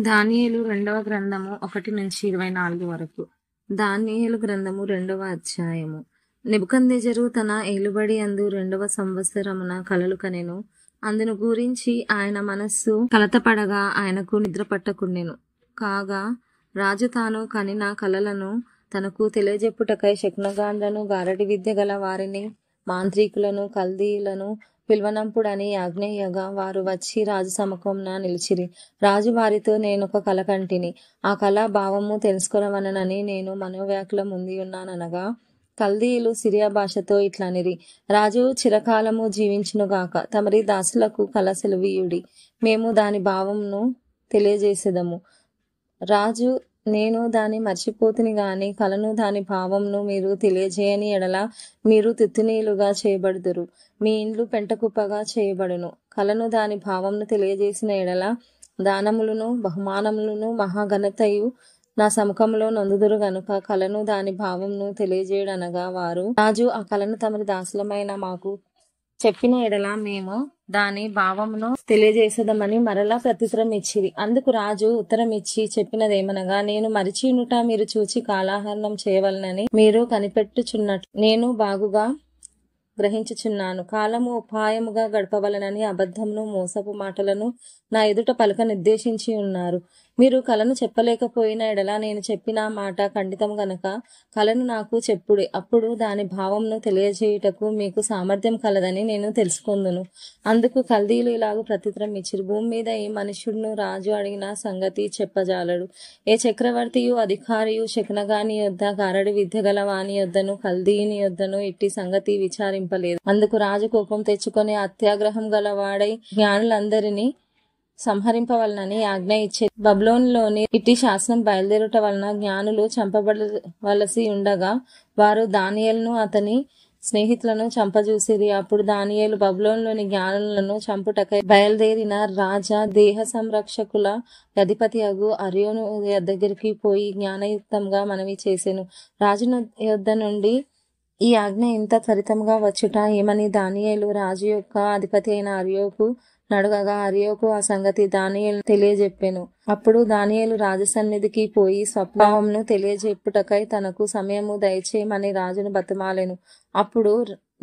దానియేలు రెండవ గ్రంథము 1-24 వరకు. దానియేలు గ్రంథము 2వ అధ్యాయము. నెబుకద్నెజరు తన ఏలుబడి అందు 2వ సంవత్సరమున కలలు కనెను. అందును గురించి ఆయన మనస్సు కలతపడగా ఆయనకు నిద్ర పట్టకుండెను. కాగా రాజు తాను కనిన కలలను తనకు తెలియజెప్పుటకై శకునగాండ్రను గారడి విద్య గల వారిని మాంత్రికులను కల్దీయులను పిలువనంపుడని ఆజ్ఞేయగా వారు వచ్చి రాజు సముఖమున నిలిచిరి. రాజు వారితో, నేనొక కల కంటిని, ఆ కళ భావము తెలుసుకొనవలెనని నేను మనోవ్యాకులం ఉంది ఉన్నాననగా, కల్దీయులు సిరియా భాషతో ఇట్లనిరి, రాజు చిరకాలము జీవించునుగాక, తమరి దాసులకు కల సెలవీయుడి, మేము దాని భావమును తెలియజేసేదము. రాజు, నేను దాన్ని మర్చిపోతుని గాని కలను దాని భావమును మీరు తెలియజేయని ఎడల మీరు తిత్తునీలుగా చేయబడుదురు, మీ ఇండ్లు పెంటకుప్పగా చేయబడును. కలను దాని భావమును తెలియజేసిన ఎడల దానములను బహుమానములను మహాఘనతయు నా సముఖంలో నొందుదురు గనుక కలను దాని భావమును తెలియజేయడనగా వారు, రాజు ఆ కలను తమరి దాసులమైన మాకు చెప్పిన ఎడల మేము దాని భావమును తెలియజేసేదమని మరలా ప్రత్యుత్తరం ఇచ్చిరి. అందుకు రాజు ఉత్తరం ఇచ్చి చెప్పినదేమనగా, నేను మరిచియునుట మీరు చూచి కాలాహరణం చేయవలనని మీరు కనిపెట్టుచున్నట్లు నేను బాగుగా గ్రహించుచున్నాను. కాలము ఉపాయముగా గడపవలనని అబద్ధమును మోసపు మాటలను నా ఎదుట పలక నిర్దేశించి ఉన్నారు. మీరు కలను చెప్పలేకపోయిన ఎడల నేను చెప్పిన మాట ఖండితం గనక కలను నాకు చెప్పుడి, అప్పుడు దాని భావమును తెలియజేయుటకు మీకు సామర్థ్యం కలదని నేను తెలుసుకొందును. అందుకు కల్దీయులు ఇలాగూ ప్రత్యుత్తరం ఇచ్చిరి, భూమి మీద ఏ మనుష్యుడును రాజు అడిగిన సంగతి చెప్పజాలడు. ఏ చక్రవర్తియు అధికారియు శకునగాని యొద్ద గారడి విద్య గల వాని యొద్దను కల్దీయుని యొద్దను ఇట్టి సంగతి విచారింపలేదు. అందుకు రాజు కోపం తెచ్చుకొని అత్యాగ్రహం గలవాడై జ్ఞానులందరినీ సంహరింపవలనని ఆజ్ఞ ఇచ్చే. బబులోనులోని ఇట్టి శాసనం బయలుదేరుట వలన జ్ఞానులు చంపబడవలసి ఉండగా వారు దానియేలును అతని స్నేహితులను చంపజూసిరి. అప్పుడు దానియేలు బబులోనులోని జ్ఞానులను చంపుటకై బయలుదేరిన రాజా దేహ సంరక్షకుల అధిపతి అగు అర్యోను దగ్గరికి పోయి జ్ఞానయుక్తంగా మనవి చేసెను. రాజు యొద్ద నుండి ఈ ఆజ్ఞ ఇంత త్వరితముగా వచ్చుట ఏమని దానియేలు రాజు యొక్క అధిపతి అయిన అర్యోకు నడుగగా, అర్యోకు ఆ సంగతి దానియేలు తెలియజెప్పెను. అప్పుడు దానియేలు రాజు సన్నిధికి పోయి స్వభావమును తెలియజెప్పుటకై తనకు సమయము దయచేయమని రాజును బతిమాలెను. అప్పుడు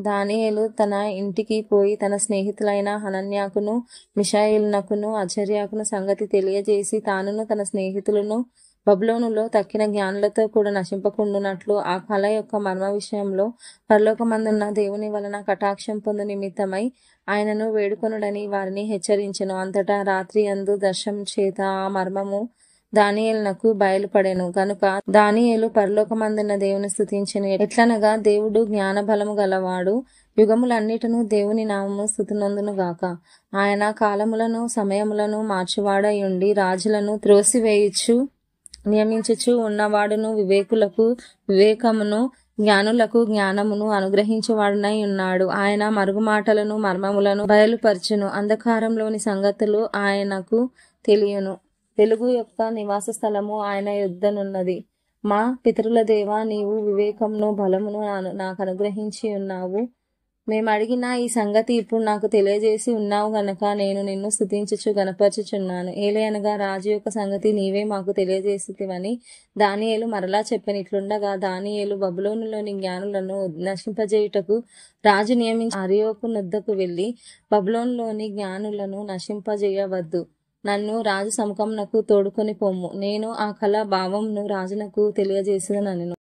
దానియేలు తన ఇంటికి పోయి తన స్నేహితులైన హనన్యాకును మిషాయేలునకును అజర్యాకును సంగతి తెలియజేసి తానును తన స్నేహితులను బబులోనులో తక్కిన జ్ఞానులతో కూడా నశింపకుండునట్లు ఆ కళ యొక్క మర్మ విషయంలో పరలోకమందున్న దేవుని వలన కటాక్షం పొందు నిమిత్తమై ఆయనను వేడుకొనుడని వారిని హెచ్చరించెను. అంతటా రాత్రి అందు దర్శనం చేత ఆ మర్మము దానియేలునకు బయలుపడెను గనుక దానియేలు పరలోకమందున్న దేవుని స్తుతించెను. ఎట్లనగా, దేవుడు జ్ఞాన బలము గలవాడు, యుగములన్నిటను దేవుని నామము స్తుతినొందును గాక. ఆయన కాలములను సమయములను మార్చువాడై ఉండి రాజులను త్రోసివేయుచు నియమించుచు ఉన్నవాడును, వివేకులకు వివేకమును జ్ఞానులకు జ్ఞానమును అనుగ్రహించువాడునై ఉన్నాడు. ఆయన మరుగు మాటలను మర్మములను బయలుపరచును. అంధకారంలోని సంగతులు ఆయనకు తెలియను. వెలుగు యొక్క నివాస స్థలము ఆయన యొద్దనున్నది. మా పితరుల దేవా, నీవు వివేకమును బలమును నాకు అనుగ్రహించి ఉన్నావు. మేము అడిగిన ఈ సంగతి ఇప్పుడు నాకు తెలియజేసి ఉన్నావు గనక నేను నిన్ను స్తుతించుచు గణపరచుచున్నాను. ఏలయనగా రాజు యొక్క సంగతి నీవే మాకు తెలియజేసితివని దానియేలు మరలా చెప్పెను. ఇట్లుండగా దానియేలు బబులోనులోని జ్ఞానులను నశింపజేయుటకు రాజు నియమించి అర్యోకు నొద్దకు వెళ్ళి, బబులోనులోని జ్ఞానులను నశింపజేయవద్దు, నన్ను రాజు సముఖమునకు తోడుకొని పొమ్ము, నేను ఆ కళ భావమును రాజునకు తెలియజేసేదనెను.